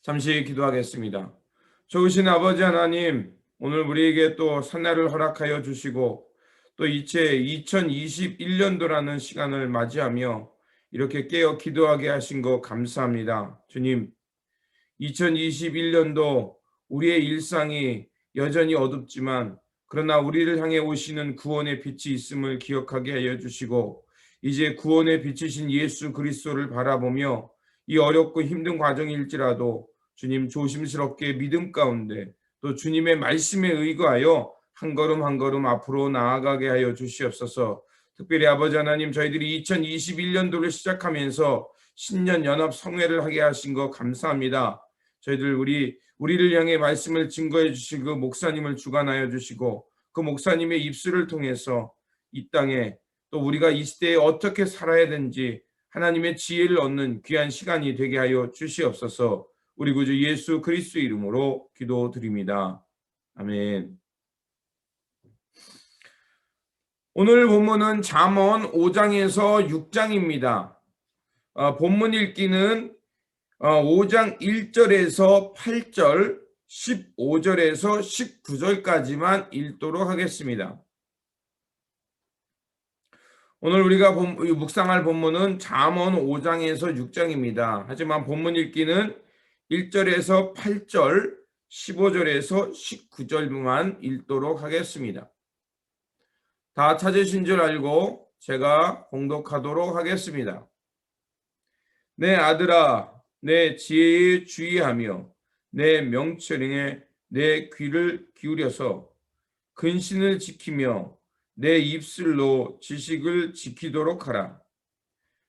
잠시 기도하겠습니다. 좋으신 아버지 하나님, 오늘 우리에게 또 새날을 허락하여 주시고 또 이제 2021년도라는 시간을 맞이하며 이렇게 깨어 기도하게 하신 거 감사합니다. 주님, 2021년도 우리의 일상이 여전히 어둡지만 그러나 우리를 향해 오시는 구원의 빛이 있음을 기억하게 하여 주시고 이제 구원의 빛이신 예수 그리스도를 바라보며 이 어렵고 힘든 과정일지라도 주님 조심스럽게 믿음 가운데 또 주님의 말씀에 의거하여 한 걸음 한 걸음 앞으로 나아가게 하여 주시옵소서. 특별히 아버지 하나님, 저희들이 2021년도를 시작하면서 신년 연합 성회를 하게 하신 거 감사합니다. 저희들 우리를 향해 말씀을 증거해 주신 그 목사님을 주관하여 주시고 그 목사님의 입술을 통해서 이 땅에 또 우리가 이 시대에 어떻게 살아야 되는지 하나님의 지혜를 얻는 귀한 시간이 되게 하여 주시옵소서. 우리 구주 예수 그리스도 이름으로 기도드립니다. 아멘. 오늘 본문은 잠언 5장에서 6장입니다. 본문 읽기는 5장 1절에서 8절, 15절에서 19절까지만 읽도록 하겠습니다. 오늘 우리가 묵상할 본문은 잠언 5장에서 6장입니다. 하지만 본문 읽기는 1절에서 8절, 15절에서 19절만 읽도록 하겠습니다. 다 찾으신 줄 알고 제가 봉독하도록 하겠습니다. 내 아들아, 내 지혜에 주의하며 내 명철행에 내 귀를 기울여서 근신을 지키며 내 입술로 지식을 지키도록 하라.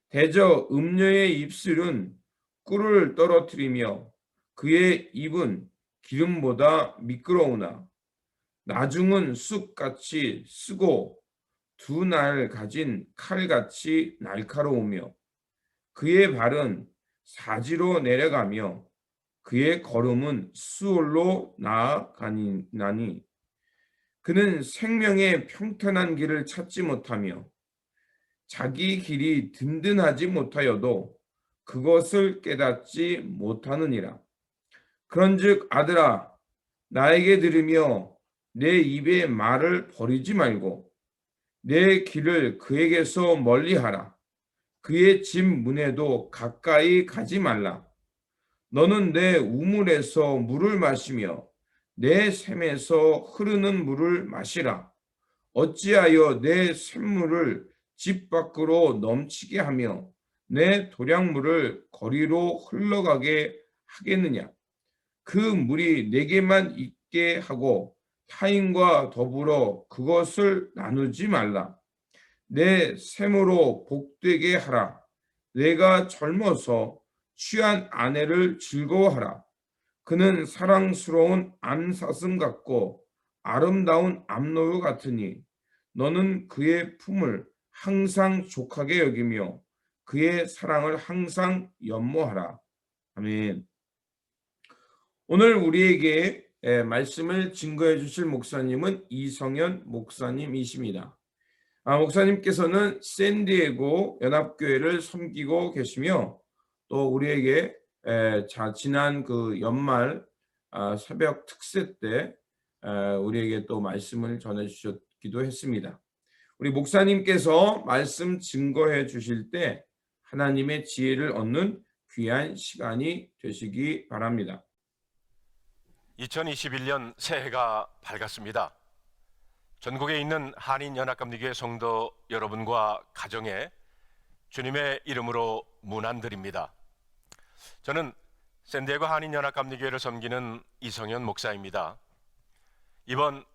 대저 음녀의 입술은 꿀을 떨어뜨리며 그의 입은 기름보다 미끄러우나 나중은 쑥같이 쓰고 두 날 가진 칼같이 날카로우며 그의 발은 사지로 내려가며 그의 걸음은 수월로 나아가니 그는 생명의 평탄한 길을 찾지 못하며 자기 길이 든든하지 못하여도 그것을 깨닫지 못하느니라. 그런즉 아들아, 나에게 들으며 내 입의 말을 버리지 말고 내 길을 그에게서 멀리하라. 그의 집 문에도 가까이 가지 말라. 너는 내 우물에서 물을 마시며 내 샘에서 흐르는 물을 마시라. 어찌하여 내 샘물을 집 밖으로 넘치게 하며 내 도량물을 거리로 흘러가게 하겠느냐. 그 물이 내게만 있게 하고 타인과 더불어 그것을 나누지 말라. 내 샘으로 복되게 하라. 내가 젊어서 취한 아내를 즐거워하라. 그는 사랑스러운 암사슴 같고 아름다운 암노루 같으니 너는 그의 품을 항상 족하게 여기며 그의 사랑을 항상 연모하라. 아멘. 오늘 우리에게 말씀을 증거해 주실 목사님은 이성현 목사님이십니다. 목사님께서는 샌디에고 연합교회를 섬기고 계시며 또 우리에게 지난 그 연말 새벽 특세 때 우리에게 또 말씀을 전해 주셨기도 했습니다. 우리 목사님께서 말씀 증거해 주실 때 하나님의 지혜를 얻는 귀한 시간이 되시기 바랍니다. 2021년 새해가 밝았습니다. 전국에 있는 한인연합감리교회 성도 여러분과 가정에 주님의 이름으로 문안드립니다. 저는 샌디에고 한인연합감리교회를 섬기는 이성현 목사입니다. 이번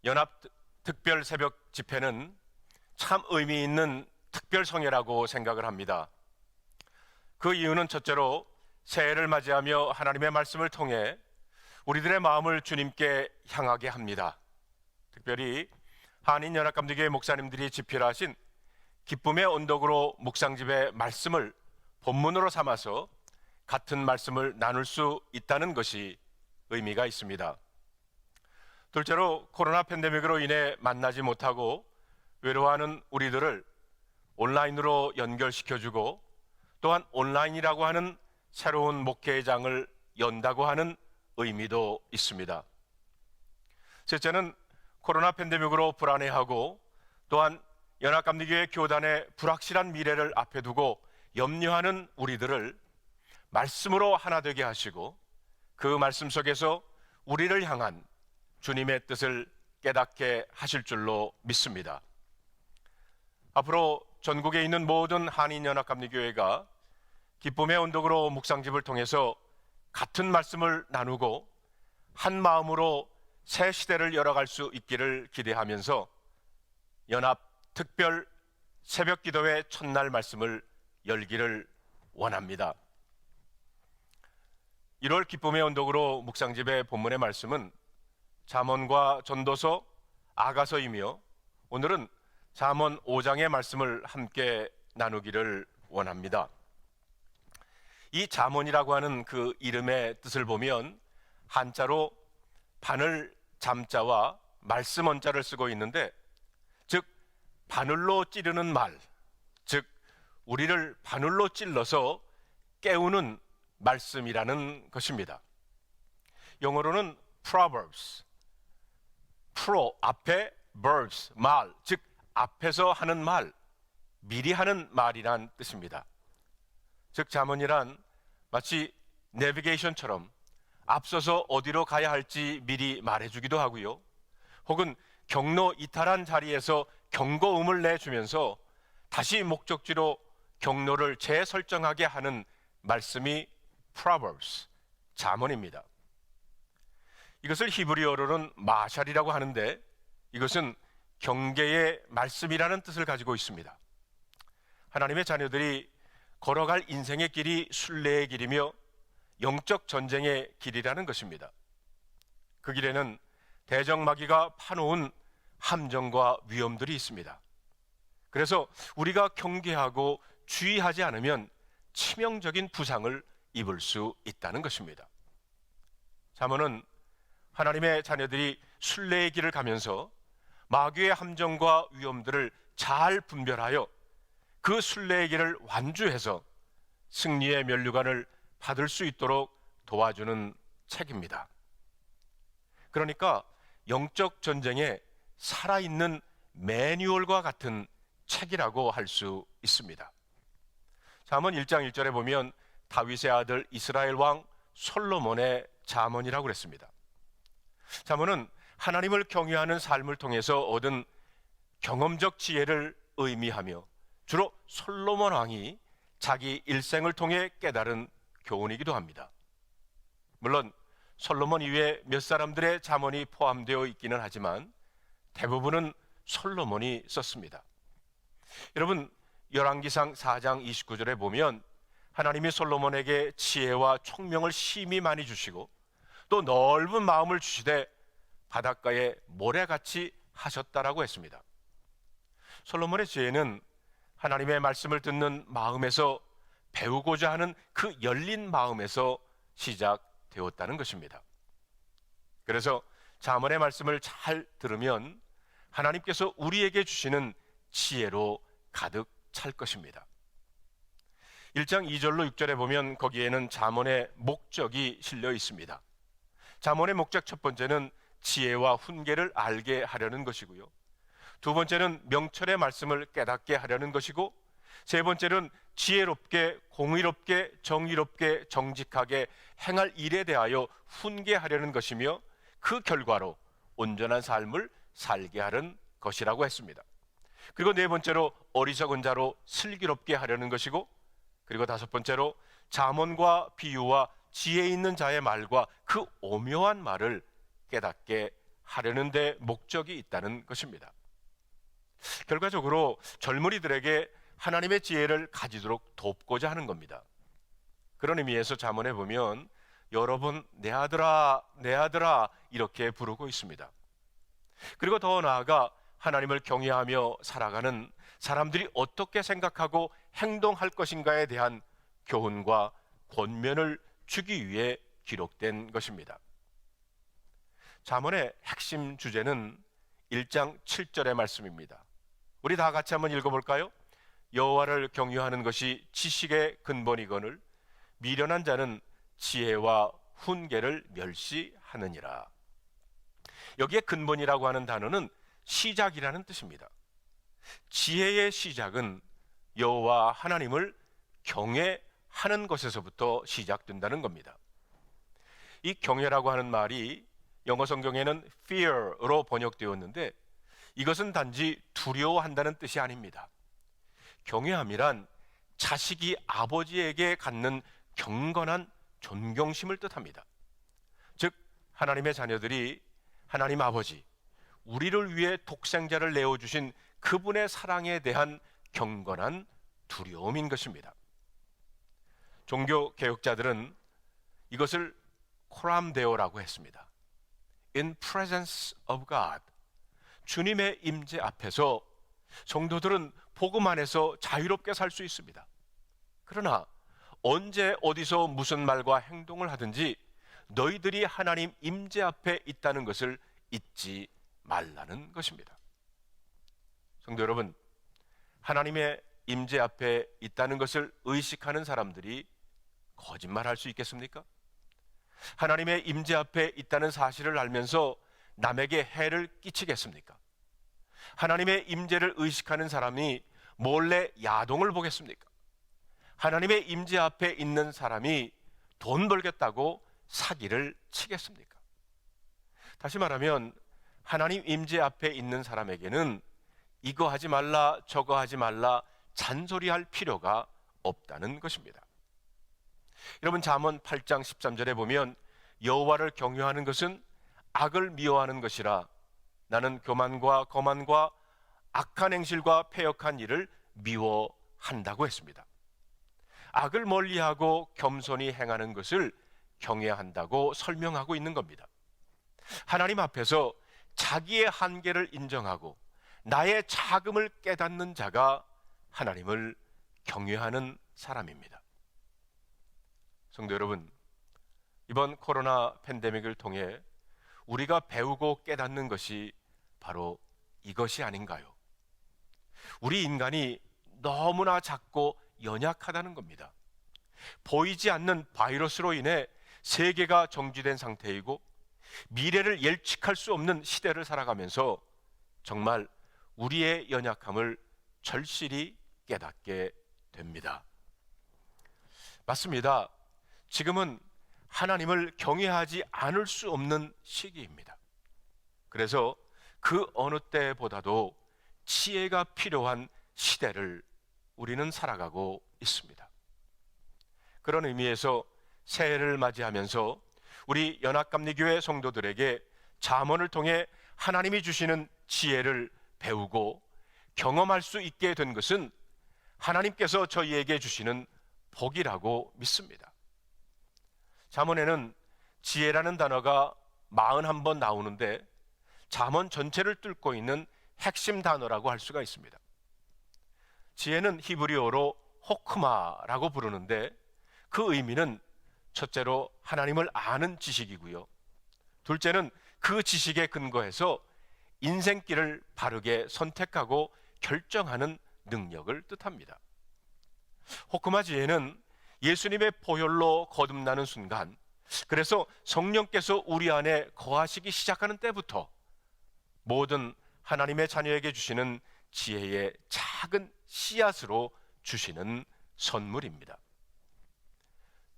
연합 특별 새벽 집회는 참 의미 있는 특별 성회라고 생각을 합니다. 그 이유는 첫째로 새해를 맞이하며 하나님의 말씀을 통해 우리들의 마음을 주님께 향하게 합니다. 특별히 한인연합감리교회 목사님들이 집필하신 기쁨의 언덕으로 묵상집의 말씀을 본문으로 삼아서 같은 말씀을 나눌 수 있다는 것이 의미가 있습니다. 둘째로 코로나 팬데믹으로 인해 만나지 못하고 외로워하는 우리들을 온라인으로 연결시켜주고 또한 온라인이라고 하는 새로운 목회의 장을 연다고 하는 의미도 있습니다. 셋째는 코로나 팬데믹으로 불안해하고 또한 연합감리교회 교단의 불확실한 미래를 앞에 두고 염려하는 우리들을 말씀으로 하나 되게 하시고 그 말씀 속에서 우리를 향한 주님의 뜻을 깨닫게 하실 줄로 믿습니다. 앞으로 전국에 있는 모든 한인연합감리교회가 기쁨의 언덕으로 묵상집을 통해서 같은 말씀을 나누고 한 마음으로 새 시대를 열어갈 수 있기를 기대하면서 연합 특별 새벽 기도회 첫날 말씀을 열기를 원합니다. 1월 기쁨의 언덕으로 묵상집의 본문의 말씀은 잠언과 전도서, 아가서이며 오늘은 잠언 5장의 말씀을 함께 나누기를 원합니다. 이 잠언이라고 하는 그 이름의 뜻을 보면 한자로 바늘 잠자와 말씀 원자를 쓰고 있는데, 즉 바늘로 찌르는 말, 즉 우리를 바늘로 찔러서 깨우는 말씀이라는 것입니다. 영어로는 Proverbs, pro 앞에 verbs 말, 즉 앞에서 하는 말, 미리 하는 말이란 뜻입니다. 즉 잠언이란 마치 내비게이션처럼 앞서서 어디로 가야 할지 미리 말해주기도 하고요, 혹은 경로 이탈한 자리에서 경고음을 내주면서 다시 목적지로 경로를 재설정하게 하는 말씀이 Proverbs, 잠언입니다. 이것을 히브리어로는 마샬이라고 하는데 이것은 경계의 말씀이라는 뜻을 가지고 있습니다. 하나님의 자녀들이 걸어갈 인생의 길이 순례의 길이며 영적 전쟁의 길이라는 것입니다. 그 길에는 대적마귀가 파놓은 함정과 위험들이 있습니다. 그래서 우리가 경계하고 주의하지 않으면 치명적인 부상을 입을 수 있다는 것입니다. 잠언은 하나님의 자녀들이 순례의 길을 가면서 마귀의 함정과 위험들을 잘 분별하여 그 순례의 길을 완주해서 승리의 면류관을 받을 수 있도록 도와주는 책입니다. 그러니까 영적 전쟁에 살아있는 매뉴얼과 같은 책이라고 할 수 있습니다. 잠언 1장 1절에 보면 다윗의 아들 이스라엘 왕 솔로몬의 잠언이라고 그랬습니다. 잠언은 하나님을 경외하는 삶을 통해서 얻은 경험적 지혜를 의미하며 주로 솔로몬 왕이 자기 일생을 통해 깨달은 교훈이기도 합니다. 물론 솔로몬 이외에 몇 사람들의 잠언이 포함되어 있기는 하지만 대부분은 솔로몬이 썼습니다. 여러분, 열왕기상 4장 29절에 보면 하나님이 솔로몬에게 지혜와 총명을 심히 많이 주시고 또 넓은 마음을 주시되 바닷가에 모래같이 하셨다라고 했습니다. 솔로몬의 지혜는 하나님의 말씀을 듣는 마음에서 배우고자 하는 그 열린 마음에서 시작되었다는 것입니다. 그래서 잠언의 말씀을 잘 들으면 하나님께서 우리에게 주시는 지혜로 가득 찰 것입니다. 1장 2절로 6절에 보면 거기에는 잠언의 목적이 실려 있습니다. 잠언의 목적 첫 번째는 지혜와 훈계를 알게 하려는 것이고요, 두 번째는 명철의 말씀을 깨닫게 하려는 것이고, 세 번째는 지혜롭게 공의롭게 정의롭게 정직하게 행할 일에 대하여 훈계하려는 것이며 그 결과로 온전한 삶을 살게 하는 것이라고 했습니다. 그리고 네 번째로 어리석은 자로 슬기롭게 하려는 것이고, 그리고 다섯 번째로 잠언과 비유와 지혜 있는 자의 말과 그 오묘한 말을 깨닫게 하려는 데 목적이 있다는 것입니다. 결과적으로 젊은이들에게 하나님의 지혜를 가지도록 돕고자 하는 겁니다. 그런 의미에서 잠언에 보면 여러 번 내 아들아 내 아들아 이렇게 부르고 있습니다. 그리고 더 나아가 하나님을 경외하며 살아가는 사람들이 어떻게 생각하고 행동할 것인가에 대한 교훈과 권면을 주기 위해 기록된 것입니다. 잠언의 핵심 주제는 1장 7절의 말씀입니다. 우리 다 같이 한번 읽어볼까요? 여호와를 경외하는 것이 지식의 근본이거늘 미련한 자는 지혜와 훈계를 멸시하느니라. 여기에 근본이라고 하는 단어는 시작이라는 뜻입니다. 지혜의 시작은 여호와 하나님을 경외하는 것에서부터 시작된다는 겁니다. 이 경외라고 하는 말이 영어 성경에는 fear로 번역되었는데 이것은 단지 두려워한다는 뜻이 아닙니다. 경외함이란 자식이 아버지에게 갖는 경건한 존경심을 뜻합니다. 즉 하나님의 자녀들이 하나님 아버지, 우리를 위해 독생자를 내어주신 그분의 사랑에 대한 경건한 두려움인 것입니다. 종교 개혁자들은 이것을 코람데오라고 했습니다. In presence of God. 주님의 임재 앞에서 성도들은 복음 안에서 자유롭게 살 수 있습니다. 그러나 언제 어디서 무슨 말과 행동을 하든지 너희들이 하나님 임재 앞에 있다는 것을 잊지 말라는 것입니다. 성도 여러분, 하나님의 임재 앞에 있다는 것을 의식하는 사람들이 거짓말할 수 있겠습니까? 하나님의 임재 앞에 있다는 사실을 알면서 남에게 해를 끼치겠습니까? 하나님의 임재를 의식하는 사람이 몰래 야동을 보겠습니까? 하나님의 임재 앞에 있는 사람이 돈 벌겠다고 사기를 치겠습니까? 다시 말하면 하나님 임재 앞에 있는 사람에게는 이거 하지 말라 저거 하지 말라 잔소리할 필요가 없다는 것입니다. 여러분 잠언 8장 13절에 보면 여호와를 경외하는 것은 악을 미워하는 것이라 나는 교만과 거만과 악한 행실과 패역한 일을 미워한다고 했습니다. 악을 멀리하고 겸손히 행하는 것을 경외한다고 설명하고 있는 겁니다. 하나님 앞에서 자기의 한계를 인정하고 나의 자금을 깨닫는 자가 하나님을 경외하는 사람입니다. 성도 여러분, 이번 코로나 팬데믹을 통해 우리가 배우고 깨닫는 것이 바로 이것이 아닌가요? 우리 인간이 너무나 작고 연약하다는 겁니다. 보이지 않는 바이러스로 인해 세계가 정지된 상태이고 미래를 예측할 수 없는 시대를 살아가면서 정말 우리의 연약함을 절실히 깨닫게 됩니다. 맞습니다. 지금은 하나님을 경외하지 않을 수 없는 시기입니다. 그래서 그 어느 때보다도 지혜가 필요한 시대를 우리는 살아가고 있습니다. 그런 의미에서 새해를 맞이하면서 우리 연합감리교회 성도들에게 잠언을 통해 하나님이 주시는 지혜를 배우고 경험할 수 있게 된 것은 하나님께서 저희에게 주시는 복이라고 믿습니다. 잠언에는 지혜라는 단어가 41번 나오는데 잠언 전체를 뚫고 있는 핵심 단어라고 할 수가 있습니다. 지혜는 히브리어로 호크마라고 부르는데 그 의미는 첫째로 하나님을 아는 지식이고요. 둘째는 그 지식에 근거해서 인생길을 바르게 선택하고 결정하는 능력을 뜻합니다. 호크마 지혜는 예수님의 보혈로 거듭나는 순간, 그래서 성령께서 우리 안에 거하시기 시작하는 때부터 모든 하나님의 자녀에게 주시는 지혜의 작은 씨앗으로 주시는 선물입니다.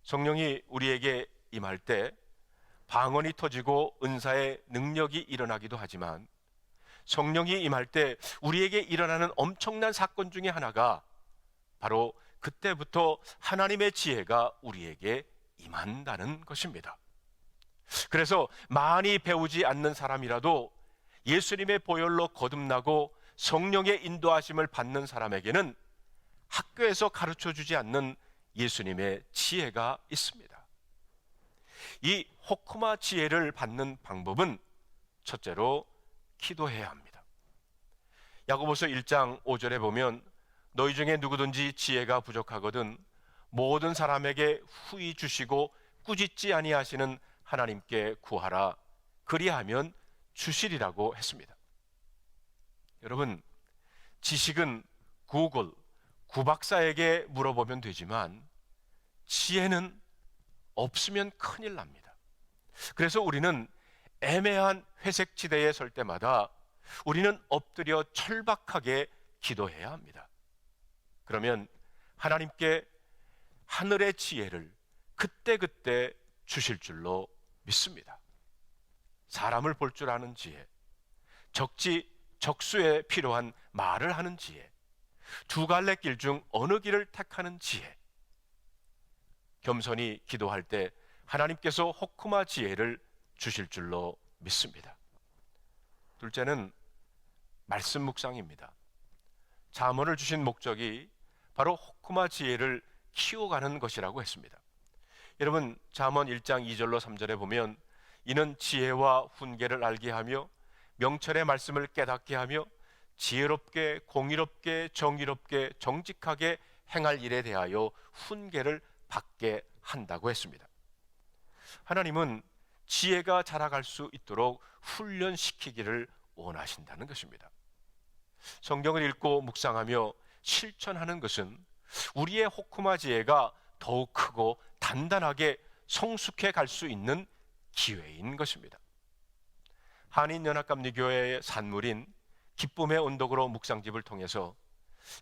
성령이 우리에게 임할 때 방언이 터지고 은사의 능력이 일어나기도 하지만 성령이 임할 때 우리에게 일어나는 엄청난 사건 중에 하나가 바로 그때부터 하나님의 지혜가 우리에게 임한다는 것입니다. 그래서 많이 배우지 않는 사람이라도 예수님의 보혈로 거듭나고 성령의 인도하심을 받는 사람에게는 학교에서 가르쳐주지 않는 예수님의 지혜가 있습니다. 이 호크마 지혜를 받는 방법은 첫째로 기도해야 합니다. 야고보서 1장 5절에 보면 너희 중에 누구든지 지혜가 부족하거든 모든 사람에게 후히 주시고 꾸짖지 아니하시는 하나님께 구하라 그리하면 주시리라고 했습니다. 여러분, 지식은 구글, 구박사에게 물어보면 되지만 지혜는 없으면 큰일 납니다. 그래서 우리는 애매한 회색지대에 설 때마다 우리는 엎드려 철박하게 기도해야 합니다. 그러면 하나님께 하늘의 지혜를 그때그때 주실 줄로 믿습니다. 사람을 볼 줄 아는 지혜, 적수에 필요한 말을 하는 지혜, 두 갈래 길 중 어느 길을 택하는 지혜. 겸손히 기도할 때 하나님께서 호크마 지혜를 주실 줄로 믿습니다. 둘째는 말씀 묵상입니다. 잠언을 주신 목적이 바로 호크마 지혜를 키워가는 것이라고 했습니다. 여러분, 잠언 1장 2절로 3절에 보면 이는 지혜와 훈계를 알게 하며 명철의 말씀을 깨닫게 하며 지혜롭게 공의롭게 정의롭게 정직하게 행할 일에 대하여 훈계를 받게 한다고 했습니다. 하나님은 지혜가 자라갈 수 있도록 훈련시키기를 원하신다는 것입니다. 성경을 읽고 묵상하며 실천하는 것은 우리의 호크마 지혜가 더욱 크고 단단하게 성숙해 갈 수 있는 기회인 것입니다. 한인연합감리교회의 산물인 기쁨의 언덕으로 묵상집을 통해서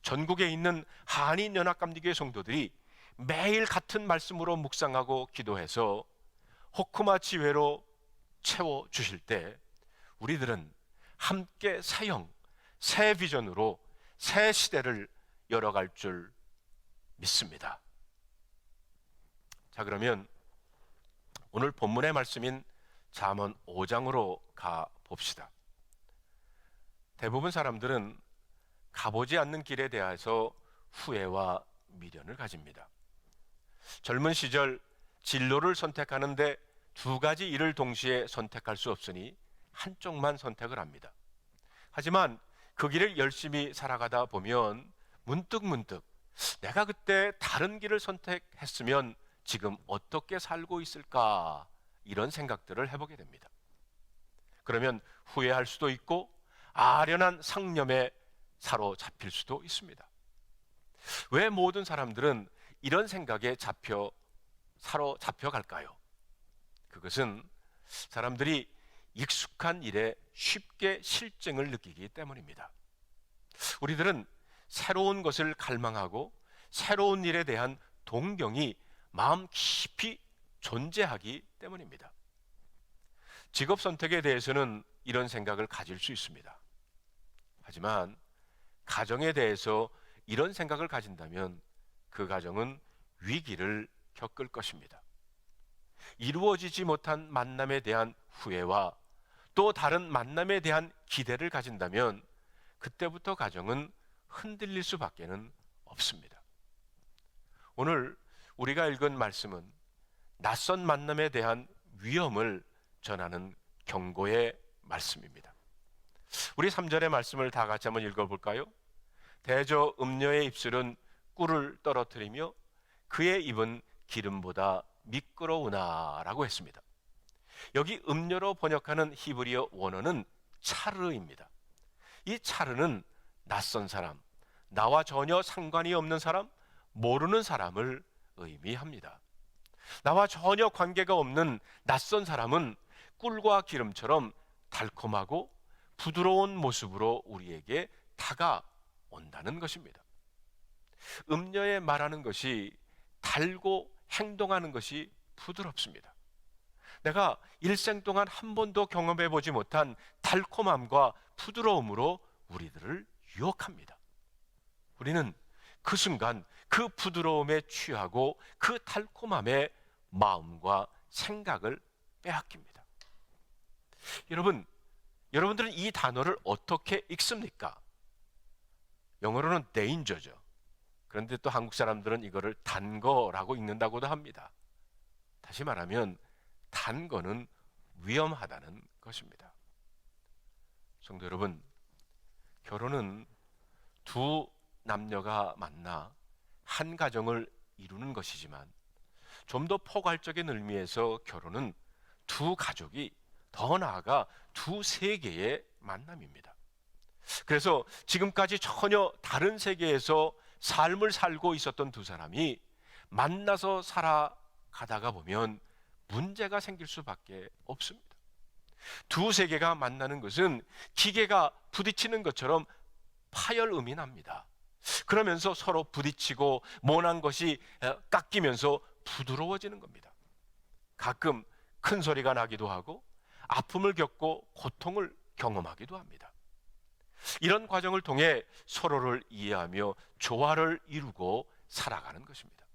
전국에 있는 한인연합감리교회 성도들이 매일 같은 말씀으로 묵상하고 기도해서 호크마 지혜로 채워주실 때 우리들은 함께 새 비전으로 새 시대를 열어갈 줄 믿습니다. 자, 그러면 오늘 본문의 말씀인 잠언 5장으로 가 봅시다. 대부분 사람들은 가보지 않는 길에 대해서 후회와 미련을 가집니다. 젊은 시절 진로를 선택하는데 두 가지 일을 동시에 선택할 수 없으니 한쪽만 선택을 합니다. 하지만 그 길을 열심히 살아가다 보면 문득 내가 그때 다른 길을 선택했으면 지금 어떻게 살고 있을까, 이런 생각들을 해보게 됩니다. 그러면 후회할 수도 있고 아련한 상념에 사로잡힐 수도 있습니다. 왜 모든 사람들은 이런 생각에 사로잡혀 갈까요? 그것은 사람들이 익숙한 일에 쉽게 실증을 느끼기 때문입니다. 우리들은 새로운 것을 갈망하고 새로운 일에 대한 동경이 마음 깊이 존재하기 때문입니다. 직업 선택에 대해서는 이런 생각을 가질 수 있습니다. 하지만 가정에 대해서 이런 생각을 가진다면 그 가정은 위기를 겪을 것입니다. 이루어지지 못한 만남에 대한 후회와 또 다른 만남에 대한 기대를 가진다면 그때부터 가정은 흔들릴 수밖에는 없습니다. 오늘 우리가 읽은 말씀은 낯선 만남에 대한 위험을 전하는 경고의 말씀입니다. 우리 3절의 말씀을 다 같이 한번 읽어볼까요? 대저 음녀의 입술은 꿀을 떨어뜨리며 그의 입은 기름보다 미끄러우나 라고 했습니다. 여기 음녀로 번역하는 히브리어 원어는 차르입니다. 이 차르는 낯선 사람, 나와 전혀 상관이 없는 사람, 모르는 사람을 의미합니다. 나와 전혀 관계가 없는 낯선 사람은 꿀과 기름처럼 달콤하고 부드러운 모습으로 우리에게 다가온다는 것입니다. 음녀에 말하는 것이 달고 행동하는 것이 부드럽습니다. 내가 일생 동안 한 번도 경험해 보지 못한 달콤함과 부드러움으로 우리들을 유혹합니다. 우리는 그 순간 그 부드러움에 취하고 그 달콤함에 마음과 생각을 빼앗깁니다. 여러분들은 이 단어를 어떻게 읽습니까? 영어로는 danger죠. 그런데 또 한국 사람들은 이거를 단 거라고 읽는다고도 합니다. 다시 말하면 단 거는 위험하다는 것입니다. 성도 여러분, 결혼은 두 남녀가 만나 한 가정을 이루는 것이지만 좀 더 포괄적인 의미에서 결혼은 두 가족이, 더 나아가 두 세계의 만남입니다. 그래서 지금까지 전혀 다른 세계에서 삶을 살고 있었던 두 사람이 만나서 살아가다가 보면 문제가 생길 수밖에 없습니다. 두 세계가 만나는 것은 기계가 부딪히는 것처럼 파열음이 납니다. 그러면서 서로 부딪히고 모난 것이 깎이면서 부드러워지는 겁니다. 가끔 큰 소리가 나기도 하고 아픔을 겪고 고통을 경험하기도 합니다. 이런 과정을 통해 서로를 이해하며 조화를 이루고 살아가는 것입니다.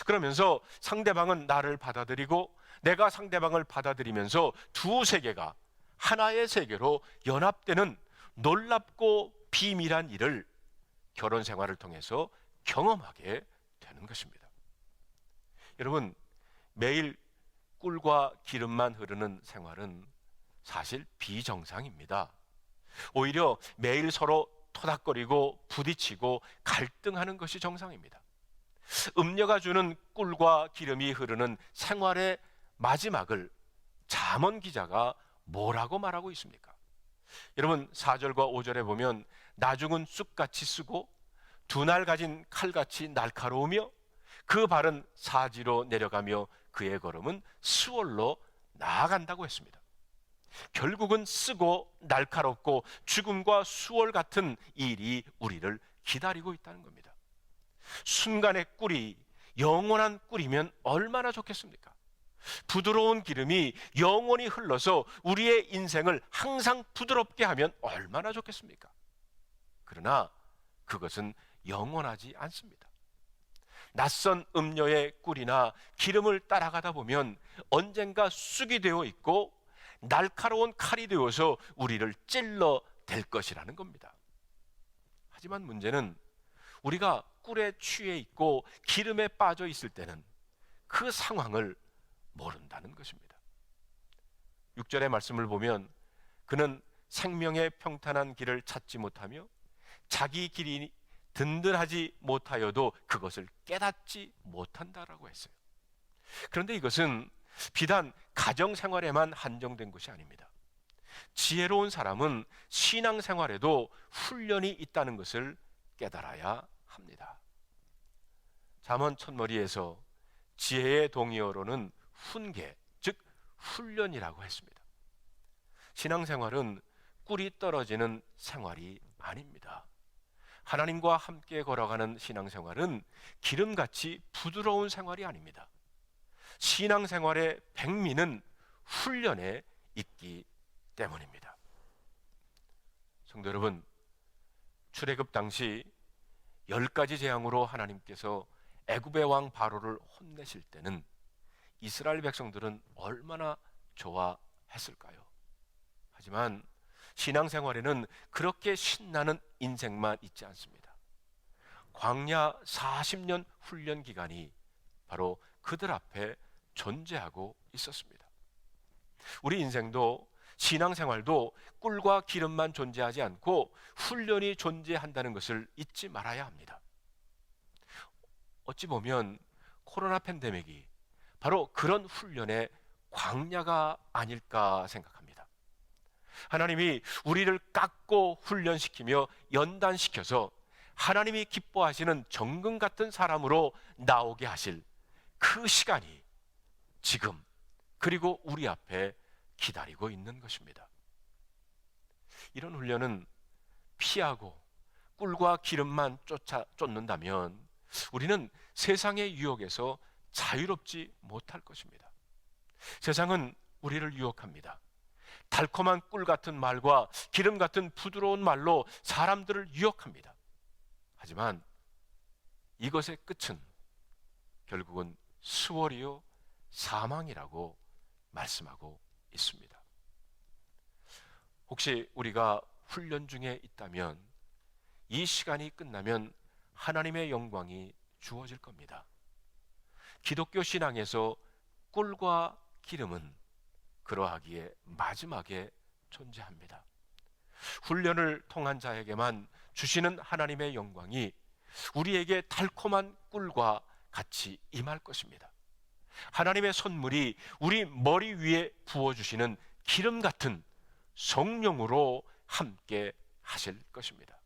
그러면서 상대방은 나를 받아들이고 내가 상대방을 받아들이면서 두 세계가 하나의 세계로 연합되는 놀랍고 비밀한 일을 결혼 생활을 통해서 경험하게 되는 것입니다. 여러분, 매일 꿀과 기름만 흐르는 생활은 사실 비정상입니다. 오히려 매일 서로 토닥거리고 부딪히고 갈등하는 것이 정상입니다. 음녀가 주는 꿀과 기름이 흐르는 생활의 마지막을 잠언 기자가 뭐라고 말하고 있습니까? 여러분, 4절과 5절에 보면 나중은 쑥같이 쓰고 두 날 가진 칼같이 날카로우며 그 발은 사지로 내려가며 그의 걸음은 수월로 나아간다고 했습니다. 결국은 쓰고 날카롭고 죽음과 수월 같은 일이 우리를 기다리고 있다는 겁니다. 순간의 꿀이 영원한 꿀이면 얼마나 좋겠습니까? 부드러운 기름이 영원히 흘러서 우리의 인생을 항상 부드럽게 하면 얼마나 좋겠습니까? 그러나 그것은 영원하지 않습니다. 낯선 음료의 꿀이나 기름을 따라가다 보면 언젠가 쑥이 되어 있고 날카로운 칼이 되어서 우리를 찔러댈 것이라는 겁니다. 하지만 문제는 우리가 꿀에 취해 있고 기름에 빠져 있을 때는 그 상황을 모른다는 것입니다. 6절의 말씀을 보면 그는 생명의 평탄한 길을 찾지 못하며 자기 길이 든든하지 못하여도 그것을 깨닫지 못한다라고 했어요. 그런데 이것은 비단 가정생활에만 한정된 것이 아닙니다. 지혜로운 사람은 신앙생활에도 훈련이 있다는 것을 깨달아야 합니다. 잠언 첫머리에서 지혜의 동의어로는 훈계, 즉 훈련이라고 했습니다. 신앙생활은 꿀이 떨어지는 생활이 아닙니다. 하나님과 함께 걸어가는 신앙생활은 기름같이 부드러운 생활이 아닙니다. 신앙생활의 백미는 훈련에 있기 때문입니다. 성도 여러분, 출애굽 당시 10가지 재앙으로 하나님께서 애굽의 왕 바로를 혼내실 때는 이스라엘 백성들은 얼마나 좋아했을까요? 하지만 신앙생활에는 그렇게 신나는 인생만 있지 않습니다. 광야 40년 훈련 기간이 바로 그들 앞에 존재하고 있었습니다. 우리 인생도 신앙생활도 꿀과 기름만 존재하지 않고 훈련이 존재한다는 것을 잊지 말아야 합니다. 어찌 보면 코로나 팬데믹이 바로 그런 훈련의 광야가 아닐까 생각합니다. 하나님이 우리를 깎고 훈련시키며 연단시켜서 하나님이 기뻐하시는 정금 같은 사람으로 나오게 하실 그 시간이 지금 그리고 우리 앞에 기다리고 있는 것입니다. 이런 훈련은 피하고 꿀과 기름만 쫓는다면 우리는 세상의 유혹에서 자유롭지 못할 것입니다. 세상은 우리를 유혹합니다. 달콤한 꿀 같은 말과 기름 같은 부드러운 말로 사람들을 유혹합니다. 하지만 이것의 끝은 결국은 수월이요 사망이라고 말씀하고 있습니다. 혹시 우리가 훈련 중에 있다면 이 시간이 끝나면 하나님의 영광이 주어질 겁니다. 기독교 신앙에서 꿀과 기름은 그러하기에 마지막에 존재합니다. 훈련을 통한 자에게만 주시는 하나님의 영광이 우리에게 달콤한 꿀과 같이 임할 것입니다. 하나님의 선물이 우리 머리 위에 부어주시는 기름 같은 성령으로 함께 하실 것입니다.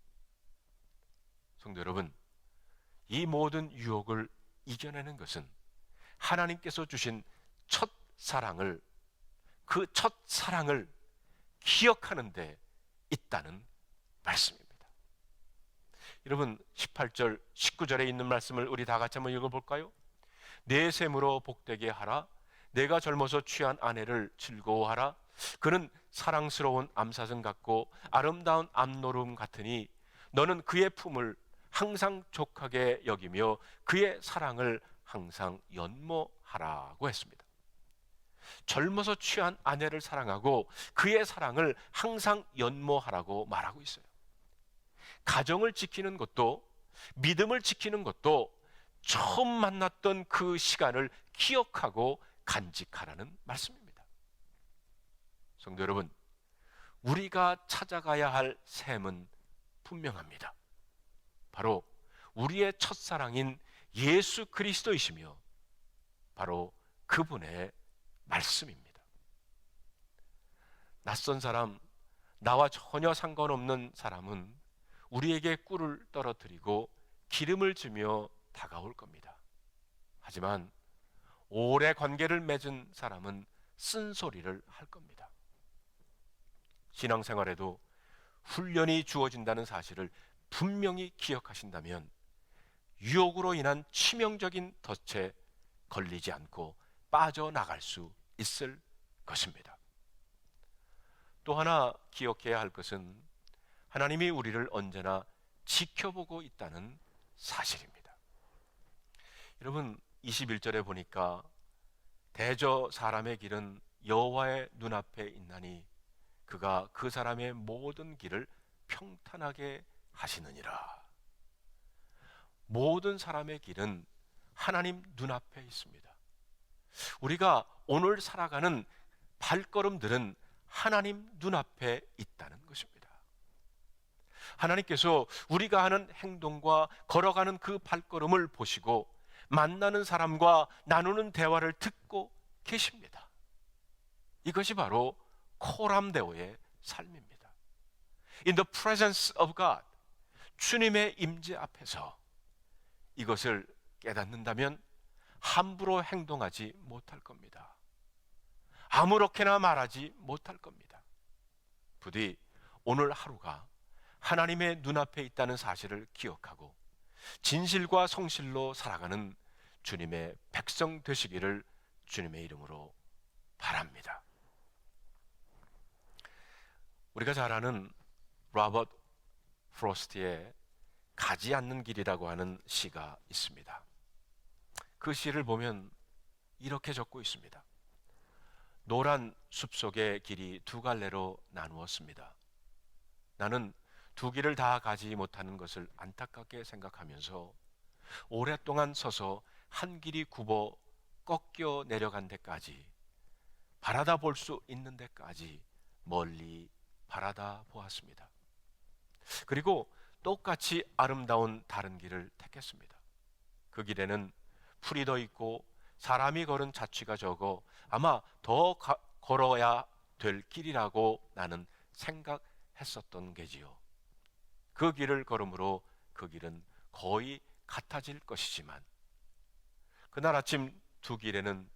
성도 여러분, 이 모든 유혹을 이겨내는 것은 하나님께서 주신 첫 사랑을, 그 첫 사랑을 기억하는 데 있다는 말씀입니다. 여러분, 18절, 19절에 있는 말씀을 우리 다 같이 한번 읽어볼까요? 내 셈으로 복되게 하라. 내가 젊어서 취한 아내를 즐거워하라. 그는 사랑스러운 암사슴 같고 아름다운 암노름 같으니 너는 그의 품을 항상 족하게 여기며 그의 사랑을 항상 연모하라고 했습니다. 젊어서 취한 아내를 사랑하고 그의 사랑을 항상 연모하라고 말하고 있어요. 가정을 지키는 것도, 믿음을 지키는 것도 처음 만났던 그 시간을 기억하고 간직하라는 말씀입니다. 성도 여러분, 우리가 찾아가야 할 셈은 분명합니다. 바로 우리의 첫사랑인 예수 그리스도이시며 바로 그분의 말씀입니다. 낯선 사람, 나와 전혀 상관없는 사람은 우리에게 꿀을 떨어뜨리고 기름을 주며 다가올 겁니다. 하지만 오래 관계를 맺은 사람은 쓴소리를 할 겁니다. 신앙생활에도 훈련이 주어진다는 사실을 분명히 기억하신다면 유혹으로 인한 치명적인 덫에 걸리지 않고 빠져나갈 수 있을 것입니다. 또 하나 기억해야 할 것은 하나님이 우리를 언제나 지켜보고 있다는 사실입니다. 여러분, 21절에 보니까 대저 사람의 길은 여호와의 눈앞에 있나니 그가 그 사람의 모든 길을 평탄하게 하시느니라. 모든 사람의 길은 하나님 눈앞에 있습니다. 우리가 오늘 살아가는 발걸음들은 하나님 눈앞에 있다는 것입니다. 하나님께서 우리가 하는 행동과 걸어가는 그 발걸음을 보시고 만나는 사람과 나누는 대화를 듣고 계십니다. 이것이 바로 코람데오의 삶입니다. In the presence of God, 주님의 임재 앞에서 이것을 깨닫는다면 함부로 행동하지 못할 겁니다. 아무렇게나 말하지 못할 겁니다. 부디 오늘 하루가 하나님의 눈앞에 있다는 사실을 기억하고 진실과 성실로 살아가는 주님의 백성 되시기를 주님의 이름으로 바랍니다. 우리가 잘 아는 로버트 프로스트의 가지 않는 길이라고 하는 시가 있습니다. 그 시를 보면 이렇게 적고 있습니다. 노란 숲속의 길이 두 갈래로 나누었습니다. 나는 두 길을 다 가지 못하는 것을 안타깝게 생각하면서 오랫동안 서서 한 길이 굽어 꺾여 내려간 데까지, 바라다 볼 수 있는 데까지 멀리 바라다 보았습니다. 그리고 똑같이 아름다운 다른 길을 택했습니다. 그 길에는 풀이 더 있고 사람이 걸은 자취가 적어 아마 더 걸어야 될 길이라고 나는 생각했었던 게지요. 그 길을 걸음으로 그 길은 거의 같아질 것이지만 그날 아침 두 길에는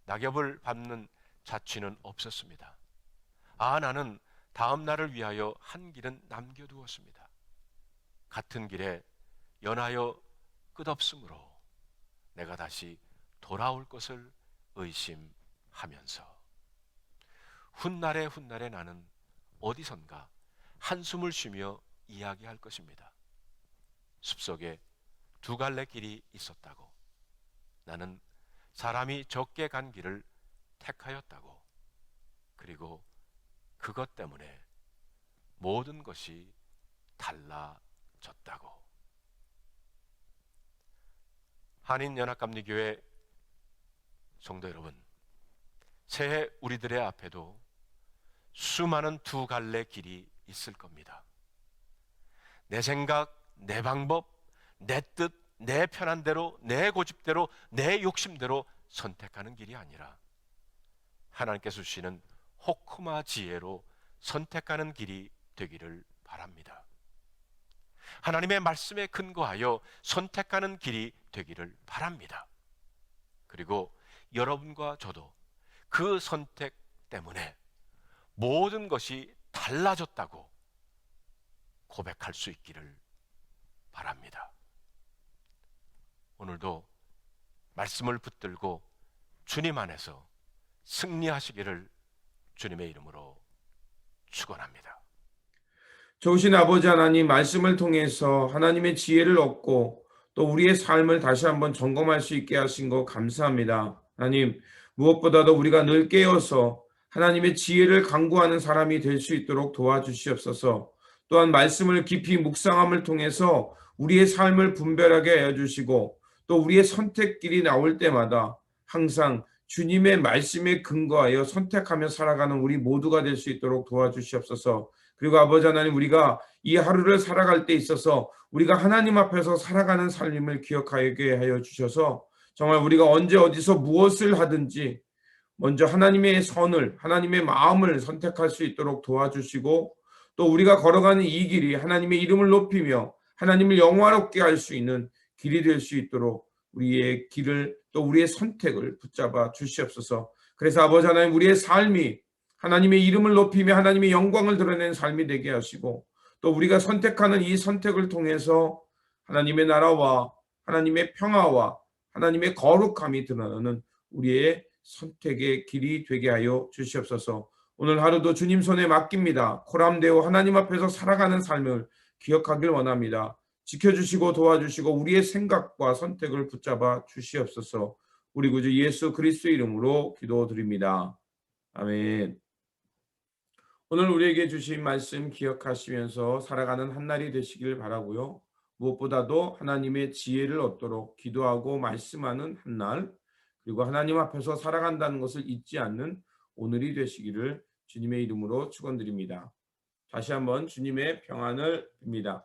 낙엽을 밟는 자취는 없었습니다. 나는 다음 날을 위하여 한 길은 남겨두었습니다. 같은 길에 연하여 끝없으므로 내가 다시 돌아올 것을 의심하면서 훗날에 나는 어디선가 한숨을 쉬며 이야기할 것입니다. 숲속에 두 갈래 길이 있었다고, 나는 사람이 적게 간 길을 택하였다고, 그리고 그것 때문에 모든 것이 달라졌다고. 한인연합감리교회 성도 여러분, 새해 우리들의 앞에도 수많은 두 갈래 길이 있을 겁니다. 내 생각, 내 방법, 내 뜻, 내 편한 대로, 내 고집대로, 내 욕심대로 선택하는 길이 아니라 하나님께서 주시는 호크마 지혜로 선택하는 길이 되기를 바랍니다. 하나님의 말씀에 근거하여 선택하는 길이 되기를 바랍니다. 그리고 여러분과 저도 그 선택 때문에 모든 것이 달라졌다고 고백할 수 있기를 바랍니다. 오늘도 말씀을 붙들고 주님 안에서 승리하시기를 주님의 이름으로 축원합니다. 좋으신 아버지 하나님, 말씀을 통해서 하나님의 지혜를 얻고 또 우리의 삶을 다시 한번 점검할 수 있게 하신 거 감사합니다. 하나님, 무엇보다도 우리가 늘 깨어서 하나님의 지혜를 강구하는 사람이 될 수 있도록 도와주시옵소서. 또한 말씀을 깊이 묵상함을 통해서 우리의 삶을 분별하게 하여 주시고 또 우리의 선택길이 나올 때마다 항상 주님의 말씀에 근거하여 선택하며 살아가는 우리 모두가 될 수 있도록 도와주시옵소서. 그리고 아버지 하나님, 우리가 이 하루를 살아갈 때 있어서 우리가 하나님 앞에서 살아가는 삶을 기억하게 하여 주셔서 정말 우리가 언제 어디서 무엇을 하든지 먼저 하나님의 선을, 하나님의 마음을 선택할 수 있도록 도와주시고 또 우리가 걸어가는 이 길이 하나님의 이름을 높이며 하나님을 영화롭게 할 수 있는 길이 될 수 있도록 우리의 길을 또 우리의 선택을 붙잡아 주시옵소서. 그래서 아버지 하나님, 우리의 삶이 하나님의 이름을 높이며 하나님의 영광을 드러내는 삶이 되게 하시고 또 우리가 선택하는 이 선택을 통해서 하나님의 나라와 하나님의 평화와 하나님의 거룩함이 드러나는 우리의 선택의 길이 되게 하여 주시옵소서. 오늘 하루도 주님 손에 맡깁니다. 코람되어 하나님 앞에서 살아가는 삶을 기억하길 원합니다. 지켜주시고 도와주시고 우리의 생각과 선택을 붙잡아 주시옵소서. 우리 구주 예수 그리스도의 이름으로 기도드립니다. 아멘. 오늘 우리에게 주신 말씀 기억하시면서 살아가는 한 날이 되시길 바라고요. 무엇보다도 하나님의 지혜를 얻도록 기도하고 말씀하는 한 날, 그리고 하나님 앞에서 살아간다는 것을 잊지 않는 오늘이 되시기를 주님의 이름으로 축원드립니다. 다시 한번 주님의 평안을 빕니다.